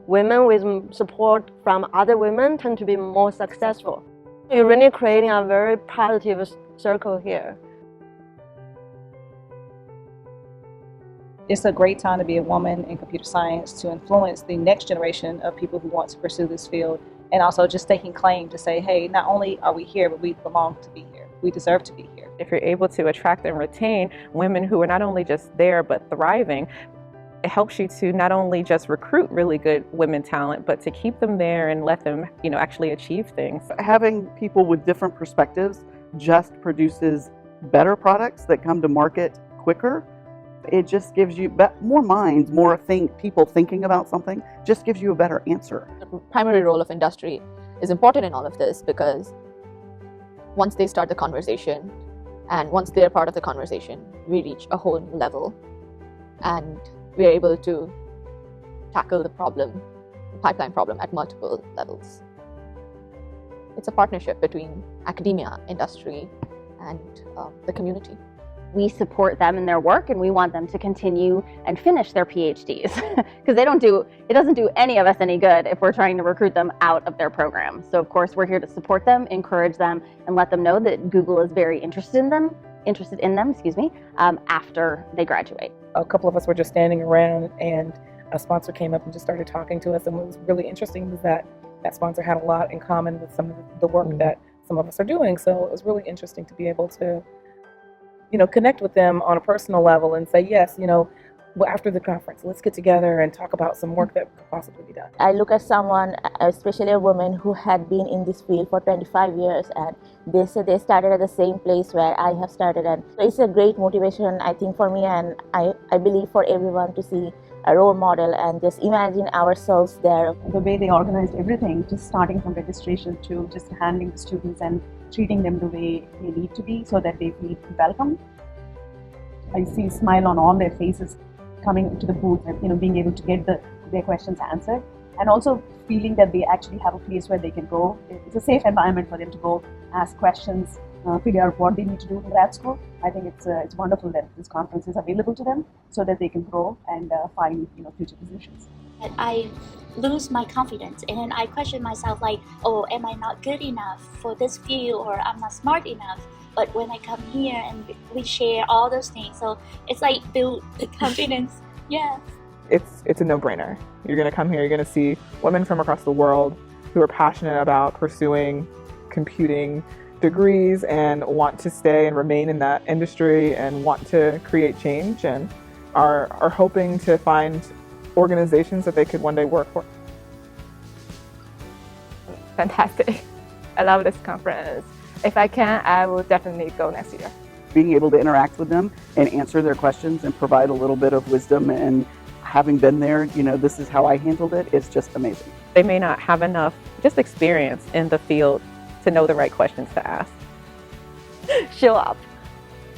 women with support from other women tend to be more successful. You're really creating a very positive circle here. It's a great time to be a woman in computer science, to influence the next generation of people who want to pursue this field, and also just taking claim to say, hey, not only are we here, but we belong to be here. We deserve to be here. If you're able to attract and retain women who are not only just there, but thriving, it helps you to not only just recruit really good women talent, but to keep them there and let them, actually achieve things. Having people with different perspectives just produces better products that come to market quicker. It just gives you more minds, people thinking about something, just gives you a better answer. The primary role of industry is important in all of this, because once they start the conversation and once they're part of the conversation, we reach a whole new level and we're able to tackle the pipeline problem at multiple levels. It's a partnership between academia, industry, and the community. We support them in their work, and we want them to continue and finish their PhDs because it doesn't do any of us any good if we're trying to recruit them out of their program. So of course we're here to support them, encourage them, and let them know that Google is very interested in them, after they graduate. A couple of us were just standing around and a sponsor came up and just started talking to us, and what was really interesting was that sponsor had a lot in common with some of the work that some of us are doing. So it was really interesting to be able to connect with them on a personal level and say, yes, after the conference, let's get together and talk about some work that could possibly be done. I look at someone, especially a woman who had been in this field for 25 years, and they say they started at the same place where I have started. And it's a great motivation, I think, for me, and I believe for everyone to see a role model and just imagine ourselves there. The way they organized everything, just starting from registration to just handling the students and treating them the way they need to be so that they feel welcome. I see a smile on all their faces coming to the booth and being able to get their questions answered, and also feeling that they actually have a place where they can go. It's a safe environment for them to go ask questions, figure out what they need to do in grad school. I think it's wonderful that this conference is available to them so that they can grow and find future positions. I lose my confidence, and then I question myself like, oh, am I not good enough for this field, or I'm not smart enough? But when I come here and we share all those things, so it's like build the confidence. Yeah. It's a no-brainer. You're going to come here, you're going to see women from across the world who are passionate about pursuing computing degrees and want to stay and remain in that industry and want to create change, and are hoping to find organizations that they could one day work for. Fantastic. I love this conference. If I can, I will definitely go next year. Being able to interact with them and answer their questions and provide a little bit of wisdom, and having been there, this is how I handled it, it's just amazing. They may not have enough just experience in the field to know the right questions to ask. Show up.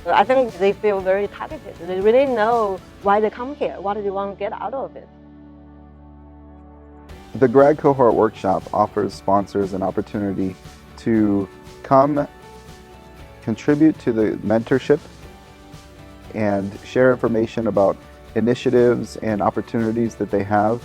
I think they feel very targeted. They really know why they come here, what do they want to get out of it. The Grad Cohort Workshop offers sponsors an opportunity to come contribute to the mentorship and share information about initiatives and opportunities that they have.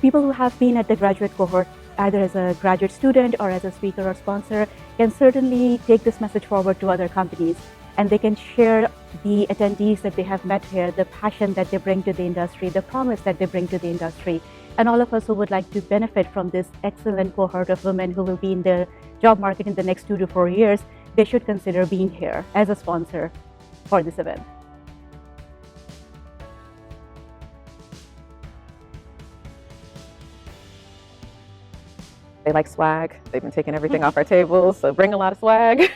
People who have been at the graduate cohort, either as a graduate student or as a speaker or sponsor, can certainly take this message forward to other companies, and they can share the attendees that they have met here, the passion that they bring to the industry, the promise that they bring to the industry. And all of us who would like to benefit from this excellent cohort of women who will be in the job market in the next 2 to 4 years, they should consider being here as a sponsor for this event. They like swag. They've been taking everything off our tables, so bring a lot of swag.